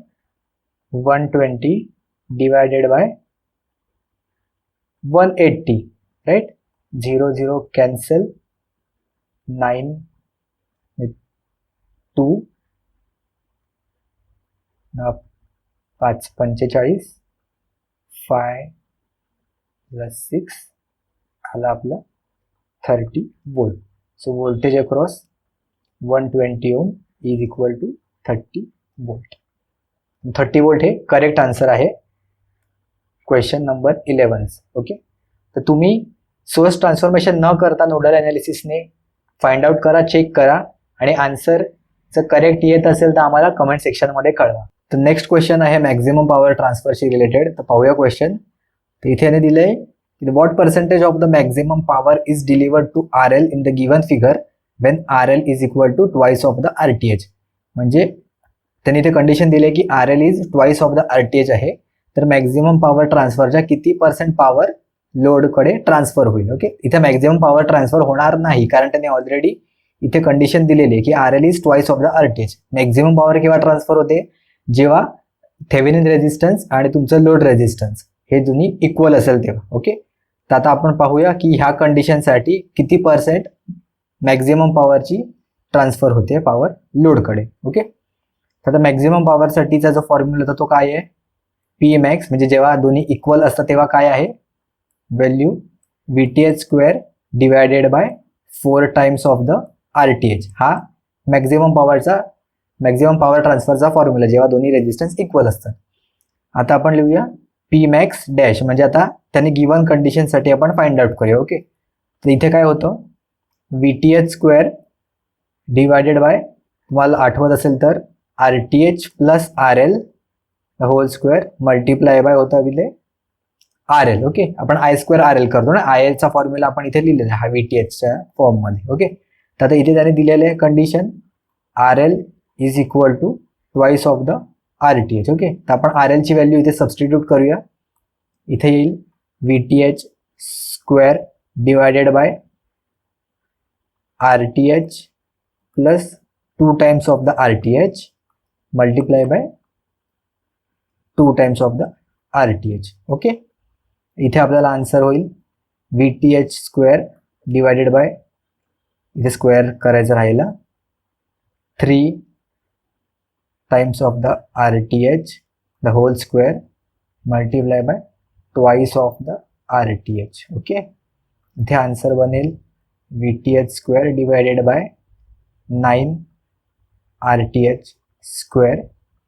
120 divided by 180 right. 0 0 cancel 9 2 5 45 5 plus 6 आला आपला 30 volt. So voltage across 120 ohm is equal to 30 volt. 30 volt हे करेक्ट आन्सर आहे क्वेश्चन नंबर 11. ओके, तर तुम्ही सोर्स ट्रान्सफॉर्मेशन न करता नोडल अनालिसिसने फाइंड आउट करा, चेक करा आणि आन्सर जर करेक्ट येत असेल तर आम्हाला कमेंट सेक्शनमध्ये कळवा. तर नेक्स्ट क्वेश्चन आहे मॅक्झिमम पॉवर ट्रान्सफरशी रिलेटेड. तर पाहूया क्वेश्चन. तर इथे याने दिलंय what percentage of the maximum power is delivered to RL in the given figure when RL is equal to twice of the RTH. म्हणजे त्यांनी इथे कंडिशन दिली की RL is twice of the RTH आहे. तर मॅक्झिमम पॉवर ट्रान्सफरच्या किती % power लोडकडे ट्रान्सफर होईल. ओके, इथे मॅक्झिमम पॉवर ट्रान्सफर होणार नाही कारण त्यांनी ऑलरेडी इथे कंडिशन दिलेली आहे की RL is twice of the RTH. Maximum power केव्हा ट्रान्सफर होते जेव्हा थेवेनिन रेजिस्टन्स आणि तुमचं लोड रेजिस्टन्स हे दोन्ही इक्वल असेल तेव्हा. ओके, तर आता आपण पाहूया की ह्या कंडिशनसाठी किती % मॅक्झिमम पॉवरची ट्रान्सफर होते पॉवर लोडकडे. ओके, तर आता मॅक्झिमम पॉवरसाठीचा जो फॉर्म्युला होता तो काय आहे पी मॅक्स. म्हणजे जेव्हा दोन्ही इक्वल असतात तेव्हा काय आहे value VTH square divided bye 4 times of the RTH. हा मॅक्झिमम पॉवर ट्रान्सफरचा फॉर्म्युला जेव्हा दोन्ही रेजिस्टन्स इक्वल असतात. आता आपण लिहूया पी मॅक्स डॅश. म्हणजे आता त्याने गिव्हन कंडिशनसाठी आपण फाइंड आउट करूया. ओके, तर इथे काय होतं VTH स्क्वेअर डिवायडेड बाय तुम्हाला आठवत असेल तर RTH plus RL whole square multiply by होता विले RL. ओके, आपण I² RL करतो ना, IL चा फॉर्म्युला आपण इथे लिहिलेला हा VTHच्या फॉर्ममध्ये. ओके, तर आता इथे त्याने दिलेले आहे condition RL is equal to twice of the RTH. Okay, तर आपण RL ची व्हॅल्यू इथे सबस्टिट्यूट करूया. इथे येईल VTH square divided by RTH plus 2 times of the RTH multiply by 2 times of the RTH. Okay, इथे आपल्याला आन्सर होईल VTH स्क्वेअर डिवायडेड बाय इथे स्क्वेअर करायचं राहिला 3 times of the RTH the whole square multiply by twice of the RTH. Okay, इथे answer बनेल VTH square divided by 9 RTH square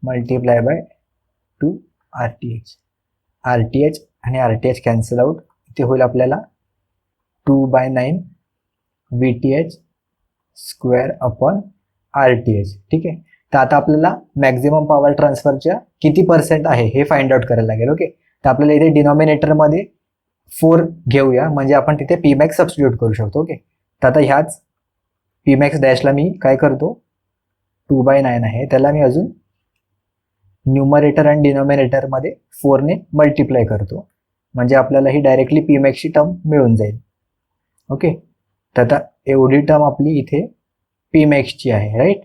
multiply by 2 RTH. RTH आणि RTH cancel out. इथे होईल आपल्याला 2/9 VTH square upon RTH. ठीक आहे, तर आता आपल्याला मॅक्झिमम पॉवर ट्रान्सफरच्या किती % आहे हे फाइंड आउट करायला लागेल. ओके, तर आपल्याला इथे डिनॉमिनेटरमध्ये 4 घेऊया म्हणजे आपण तिथे पी मॅक्स सबस्टिट्यूट करू शकतो. ओके, तर आता ह्याच पी मॅक्स डॅशला मी काय करतो 2/9 आहे त्याला मी अजून न्यूमरेटर आणि डिनॉमिनेटरमध्ये 4 ने मल्टिप्लाय करतो म्हणजे आपल्याला ही डायरेक्टली पी मॅक्सची टर्म मिळून जाईल. ओके, तर आता एवढी टर्म आपली इथे पी मॅक्सची आहे राईट.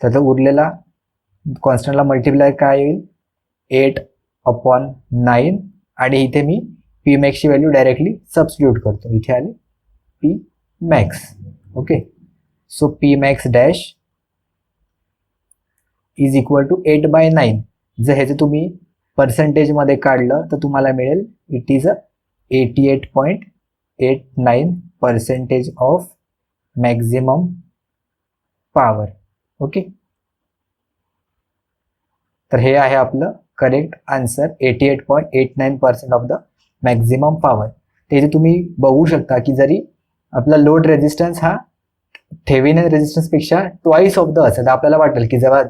तर आता उरलेला कॉन्स्टंटला मल्टिप्लाय काय येईल 8/9 आणि इथे मी पी मॅक्सची व्हॅल्यू डायरेक्टली सबस्टिट्यूट करतो. इथे आले P max. Okay, so P max dash is equal to 8/9. जर ह्याचं तुम्ही पर्सेंटेजमध्ये काढलं तर तुम्हाला मिळेल it is 88.89% of maximum power. Okay, तर हे आहे आपलं correct answer 88.89% of the maximum power. ते जे तुम्ही बघू शकता की जरी आपला लोड रेझिस्टन्स हा थेवेनिन रेझिस्टन्सपेक्षा ट्वाईस ऑफ द असेल तर आपल्याला वाटेल की जेव्हा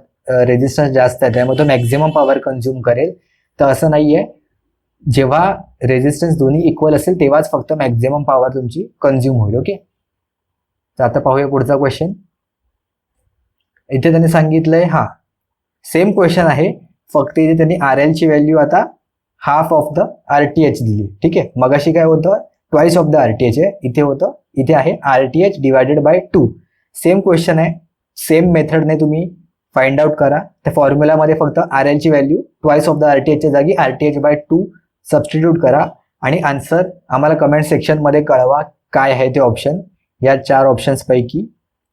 रेझिस्टन्स जास्त आहे त्यामुळे तो मॅक्झिमम पॉवर कन्झ्युम करेल. तर असं नाही आहे. जेव्हा रेझिस्टन्स दोन्ही इक्वल असेल तेव्हाच फक्त मॅक्झिमम पॉवर तुमची कन्झ्युम होईल. ओके, तर आता पाहूया पुढचा क्वेश्चन. इथे त्यांनी सांगितलंय सेम क्वेश्चन आहे, फक्त इथे त्यांनी आर एल ची व्हॅल्यू आता half of the R T H दिली. ठीक आहे, मगाशी काय होतं twice of the R T H आहे, इथे होतं इथे आहे R T H divided by 2. Same question आहे, सेम मेथडने तुम्ही फाइंड आउट करा. त्या फॉर्म्युलामध्ये फक्त आर एल ची value twice of the R T एचच्या जागी R T H by 2 substitute करा आणि आन्सर आम्हाला कमेंट सेक्शनमध्ये कळवा काय आहे ते ऑप्शन या 4 ऑप्शन्सपैकी.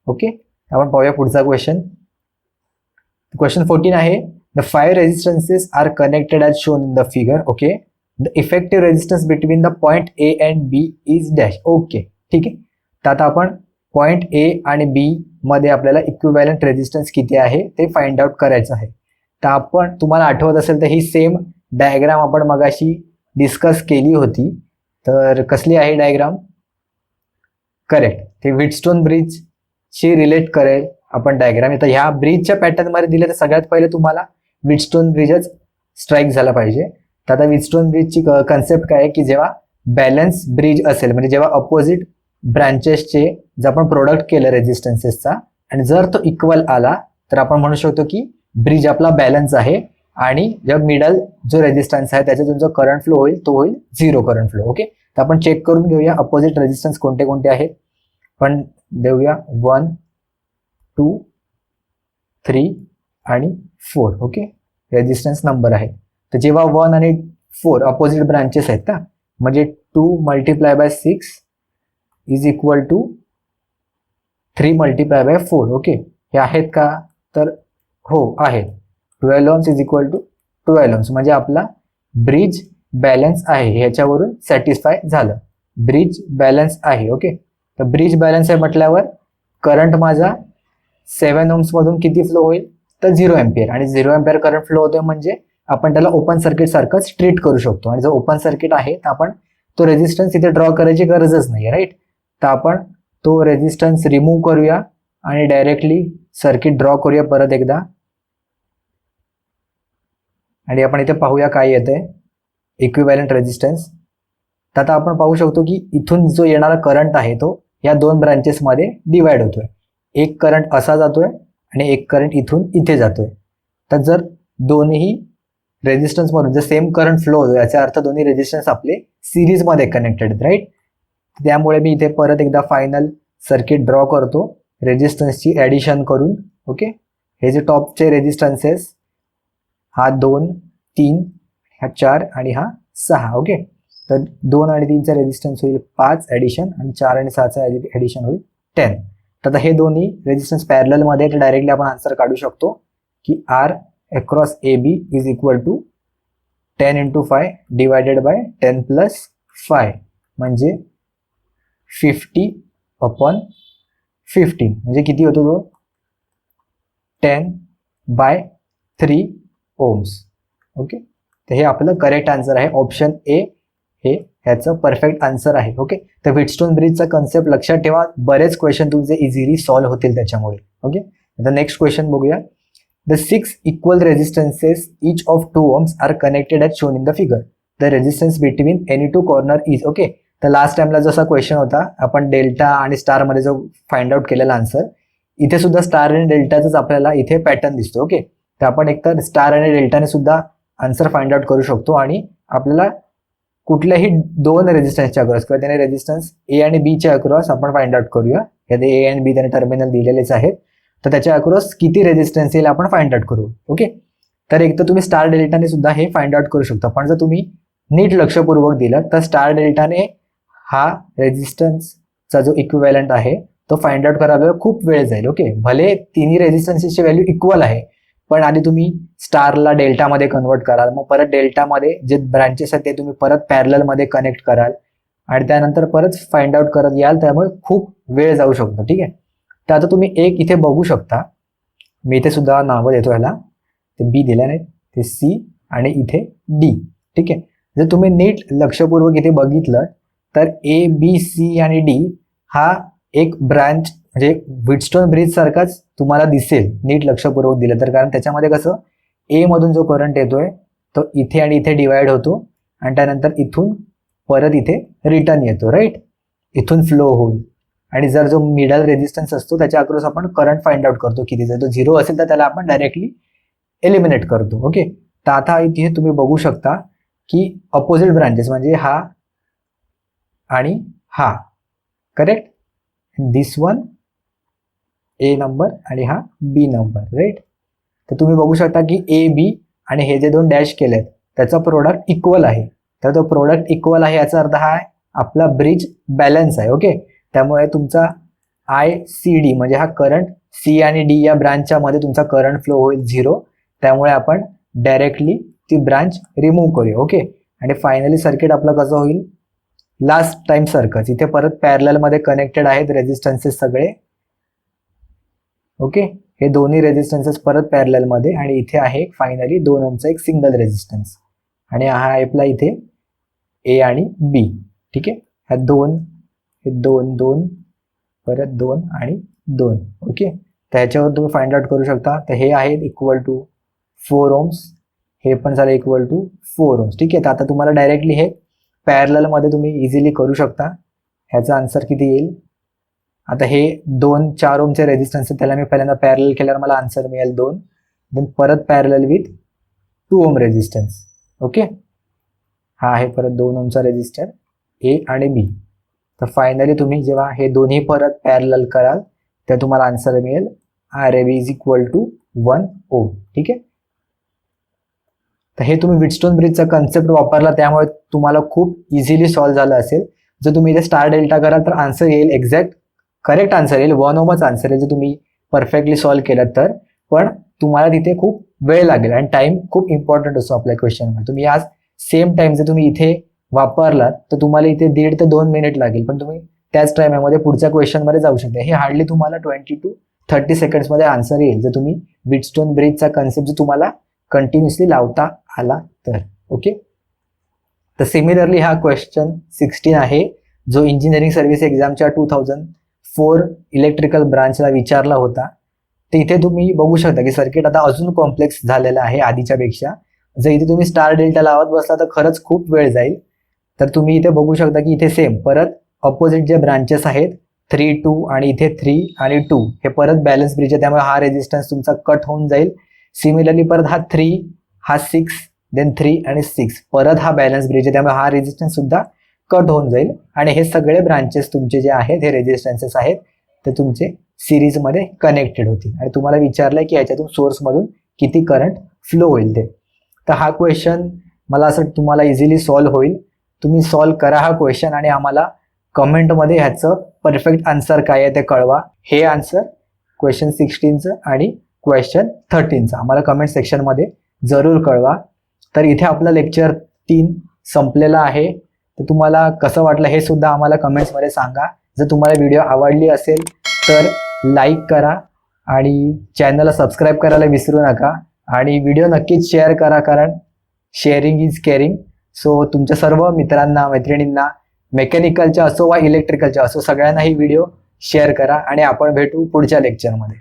ओके, आपण पाहूया पुढचा क्वेश्चन. क्वेश्चन 14 आहे, the 5 resistances are connected as shown in the figure. Okay, the effective resistance between the point A and B is dash. Okay, ठीक आहे. तर आता आपण पॉईंट ए आणि बी मध्ये आपल्याला इक्विव्हॅलंट रेजिस्टन्स किती आहे ते फाइंड आउट करायचं आहे. तर आपण तुम्हाला आठवत असेल तर ही सेम डायग्राम आपण मगाशी डिस्कस केली होती. तर कसली आहे डायग्राम? करेक्ट, ते व्हीटस्टोन ब्रिजशी रिलेट करेल आपण डायग्राम. आता ह्या ब्रिजच्या पॅटर्नमध्ये दिले तर सगळ्यात पहिले तुम्हाला व्हीटस्टोन ब्रिजच स्ट्राईक झाला पाहिजे. तर आता व्हीटस्टोन ब्रिजची कन्सेप्ट काय आहे की जेव्हा बॅलन्स ब्रिज असेल म्हणजे जेव्हा अपोजिट ब्रांचेसचे जर आपण प्रोडक्ट केलं रेजिस्टन्सेसचा आणि जर तो इक्वल आला तर आपण म्हणू शकतो की ब्रिज आपला बॅलन्स आहे आणि जेव्हा मिडल जो रेजिस्टन्स आहे त्याच्यातून जो करंट फ्लो होईल तो होईल 0 करंट फ्लो. ओके, तर आपण चेक करून घेऊया अपोजिट रेजिस्टन्स कोणते कोणते आहेत. पण देऊया 1, 2, 3 आणि 4. ओके, रेजिस्टन्स नंबर आहे. तर जेव्हा 1 आणि 4 अपोजिट ब्रांचेस आहेत ना, म्हणजे 2 multiply by 6 is equal to 3 multiply by 4. Okay, हे आहेत का? तर हो आहेत. 12 ohms is equal to 12 ohms म्हणजे आपला ब्रिज बॅलन्स आहे, ह्याच्यावरून सॅटिस्फाय झालं. ब्रिज बॅलन्स आहे. ओके, तर ब्रिज बॅलन्स आहे म्हटल्यावर करंट माझा 7 ohms मधून किती फ्लो होईल तर 0 अँपियर आणि 0 अँपियर करंट फ्लो होतोय म्हणजे आपण त्याला ओपन सर्किट सारखंच ट्रीट करू शकतो. आणि जर ओपन सर्किट आहे तर आपण तो रेजिस्टन्स इथे ड्रॉ करायची गरजच नाही, राईट. तर आपण तो रेजिस्टन्स रिमूव्ह करूया आणि डायरेक्टली सर्किट ड्रॉ करूया परत एकदा. आणि आपण इथे पाहूया काय येतंय इक्विव्हॅलंट रेजिस्टन्स. तर आता आपण पाहू शकतो की इथून जो येणारा करंट आहे तो या 2 ब्रांचेसमध्ये डिवाइड होतोय. एक करंट असा जातोय आणि एक करंट इथून इथे जातोय. तर जर दोन्ही रेजिस्टन्स मधून जर सेम करंट फ्लो होतो याचा अर्थ दोन्ही रेजिस्टन्स आपले सिरीजमध्ये कनेक्टेड आहेत, राईट. त्यामुळे मी इथे परत एकदा फायनल सर्किट ड्रॉ करतो रेजिस्टन्सची ॲडिशन करून. ओके, हे जे टॉपचे रेजिस्टन्सेस हा 2, 3, हा 4 आणि हा 6. ओके, तर 2 आणि 3चा रेजिस्टन्स होईल 5 ॲडिशन आणि 4 आणि 6चा ॲडिशन होईल 10. तर आता हे दोन्ही रेजिस्टन्स पॅरललमध्ये तर डायरेक्टली आपण आन्सर काढू शकतो की R across A B is equal to 10 into 5 divided by 10 + 5 म्हणजे 50/15 म्हणजे किती होतो तो 10/3 ohms. ओके, तर हे आपलं करेक्ट आन्सर आहे. ऑप्शन ए हे ह्याचं परफेक्ट आन्सर आहे. ओके, तर व्हीटस्टोन ब्रिजचा कन्सेप्ट लक्षात ठेवा, बरेच क्वेश्चन तुमचे इझिली सॉल्व्ह होतील त्याच्यामुळे. ओके, आता नेक्स्ट क्वेश्चन बघूया. The 6 equal resistances each of 2 ohms are connected as shown in the figure. The resistance between any 2 corner is. Okay, तर लास्ट टाइमला जसा क्वेश्चन होता आपण डेल्टा आणि स्टारमध्ये जो फाइंड आउट केलेला आन्सर, इथे सुद्धा स्टार आणि डेल्टाचाच आपल्याला इथे पॅटर्न दिसतो. ओके, तर आपण एकतर स्टार आणि डेल्टाने सुद्धा आन्सर फाइंड आउट करू शकतो आणि आपल्याला कुठल्याही 2 रेजिस्टन्सच्या अक्रॉस किंवा त्याने रेजिस्टन्स ए आणि बीच्या अक्रॉस आपण फाइंड आउट करूया. यात ए आणि बी त्याने टर्मिनल दिलेलेच आहेत, तर त्याच्या अक्रॉस किती रेजिस्टन्स येईल आपण फाइंड आउट करू. ओके, तर एक तर तुम्ही स्टार डेल्टाने सुद्धा हे फाइंड आउट करू शकता. पण जर तुम्ही नीट लक्षपूर्वक दिलं तर स्टार डेल्टाने हा रेजिस्टन्सचा जो इक्विव्हॅलंट आहे तो फाइंड आउट करायला खूप वेळ जाईल. ओके, भले तिन्ही रेजिस्टन्सची व्हॅल्यू इक्वल आहे पण आधी तुम्ही स्टारला डेल्टामध्ये कन्वर्ट कराल, मग परत डेल्टामध्ये जे ब्रांचेस आहेत ते तुम्ही परत पॅरललमध्ये कनेक्ट कराल आणि त्यानंतर परत फाइंड आउट करत याल, त्यामुळे खूप वेळ जाऊ शकतो. ठीक आहे, तर आता तुम्ही एक इथे बघू शकता, मी इथे सुद्धा नावं देतो ह्याला, ते बी दिल्या नाहीत, ते सी आणि इथे डी. ठीक आहे. जर तुम्ही नीट लक्षपूर्वक इथे बघितलं तर ए बी सी आणि डी हा एक ब्रांच म्हणजे व्हीटस्टोन ब्रिज सारखाच तुम्हाला दिसेल नीट लक्षपूर्वक दिलं तर, कारण त्याच्यामध्ये कसं ए मधून जो करंट येतोय तो इथे आणि इथे डिवाइड होतो आणि त्यानंतर इथून परत इथे रिटर्न येतो, राईट, इथून फ्लो होऊन. आणि जर जो मिडल रेजिस्टन्स असतो त्याच्या अक्रॉस आपण करंट फाइंड आउट करतो किती. जर तो 0 असेल तर त्याला आपण डायरेक्टली एलिमिनेट करतो. ओके. तर आता इथे तुम्ही बघू शकता की अपोजिट ब्रांचेस म्हणजे हा आणि हा, करेक्ट, दिस वन ए नंबर आणि हा बी नंबर, राईट. तर तुम्ही बघू शकता की ए बी आणि हे जे दोन डॅश केलेत त्याचा प्रोडक्ट इक्वल आहे. तर तो प्रोडक्ट इक्वल आहे याचा अर्थ हा आपला ब्रिज बॅलन्स आहे. ओके. त्यामुळे तुमचा आय सी डी म्हणजे हा करंट सी आणि डी या ब्रांचच्या मध्ये तुमचा करंट फ्लो होईल 0. त्यामुळे आपण डायरेक्टली ती ब्रांच रिमूव्ह करूया. ओके. आणि फायनली सर्किट आपलं कसं होईल, लास्ट टाइम सारखंच इथे परत पॅरलल मध्ये कनेक्टेड आहेत रेजिस्टन्सेस सगळे. ओके. हे दोन्ही रेजिस्टन्सेस परत पॅरलल मध्ये आणि इथे आहे फायनली 2 ओमचा एक सिंगल रेजिस्टन्स आणि हा आहे आपला इथे ए आणि बी. ठीक आहे. ह्या दोन, हे 2 2 परत 2 आणि 2. ओके. त्याच्यावर तुम्ही फाइंड आउट करू शकता. तर हे आहेत इक्वल टू 4 ओम्स, हे पण झालं इक्वल टू 4 ओम्स. ठीक आहे. तर आता तुम्हाला डायरेक्टली हे पॅरलल मध्ये तुम्ही इझिली करू शकता. ह्याचा आन्सर किती येईल, आता हे 4 ओमचे रेजिस्टन्स त्याला मी पहिल्यांदा पॅरलल केल्यावर मला आन्सर मिळेल 2. देन परत parallel with 2 ohm resistance. Okay. हा आहे परत 2 ओमचा रेजिस्टर ए आणि बी. तर फायनली तुम्ही जेव्हा हे दोन्ही परत पॅरलल कराल तर तुम्हाला आन्सर मिळेल R A B is equal to 1 ohm. ठीक आहे. तर हे तुम्ही व्हीटस्टोन ब्रिजचा कन्सेप्ट वापरला त्यामुळे तुम्हाला खूप इझिली सॉल्व्ह झालं असेल. जर तुम्ही इथे स्टार डेल्टा कराल तर आन्सर येईल एक्झॅक्ट करेक्ट आन्सर येईल, 1 ओमच आन्सर आहे जर तुम्ही परफेक्टली सॉल्व्ह केलं तर. पण तुम्हाला तिथे खूप वेळ लागेल आणि टाइम खूप इम्पॉर्टंट असतो आपल्या क्वेश्चनमध्ये. तुम्ही आज सेम टाइम जर तुम्ही इथे वापरलात तर तुम्हाला इथे 1.5 ते 2 मिनिट लागेल, पण तुम्ही त्याच टाइममध्ये पुढच्या क्वेश्चनमध्ये जाऊ शकता. हे हार्डली तुम्हाला 20 to 30 सेकंड्समध्ये आन्सर येईल जर तुम्ही व्हीटस्टोन ब्रिजचा कन्सेप्ट जर तुम्हाला कंटिन्युअसली लावता आला तर. ओके. तर सिमिलरली हा क्वेश्चन 16 आहे जो इंजिनिअरिंग सर्व्हिस एक्झामच्या 2004 इलेक्ट्रिकल ब्रांचला विचारला होता. तर इथे तुम्ही बघू शकता की सर्किट आता अजून कॉम्प्लेक्स झालेलं आहे आधीच्या पेक्षा. जर इथे तुम्ही स्टार डेल्टा लावत बसला तर खरंच खूप वेळ जाईल. तर तुम्ही इथे बघू शकता की इथे सेम परत अपोजिट जे ब्रांचेस आहेत 3 2 आणि इथे 3 आणि 2 हे परत बॅलन्स ब्रिज आहे त्यामुळे हा रेजिस्टन्स तुमचा कट होऊन जाईल. सिमिलरली परत हा 3 हा 6 देन 3 आणि 6 परत हा बॅलन्स ब्रिज आहे त्यामुळे हा रेजिस्टन्स सुद्धा कट होऊन जाईल. आणि हे सगळे ब्रांचेस तुमचे जे आहेत हे रेजिस्टन्सेस आहेत ते तुमचे सिरीजमध्ये कनेक्टेड होतील आणि तुम्हाला विचारलंय की याच्यातून सोर्समधून किती करंट फ्लो होईल ते. तर हा क्वेश्चन मला असं तुम्हाला इझिली सॉल्व्ह होईल. तुम्ही सॉल्व्ह करा हा क्वेश्चन आणि आम्हाला कमेंटमध्ये ह्याचं परफेक्ट आन्सर काय आहे ते कळवा. हे आन्सर क्वेश्चन 16चं आणि क्वेश्चन 13चं आम्हाला कमेंट सेक्शनमध्ये जरूर कळवा. तर इथे आपला लेक्चर 3 संपलेला आहे. तर तुम्हाला कसं वाटलं हे सुद्धा आम्हाला कमेंट्समध्ये सांगा. जर तुम्हाला व्हिडिओ आवडली असेल तर लाईक करा आणि चॅनलला सबस्क्राईब करायला विसरू नका आणि व्हिडिओ नक्कीच शेअर करा कारण शेअरिंग इज केअरिंग. सो तुमच्या सर्व मित्रांना मैत्रिणींना मेकॅनिकलच्या असो वा इलेक्ट्रिकलच्या असो सगळ्यांना ही व्हिडिओ शेअर करा आणि आपण भेटू पुढच्या लेक्चरमध्ये.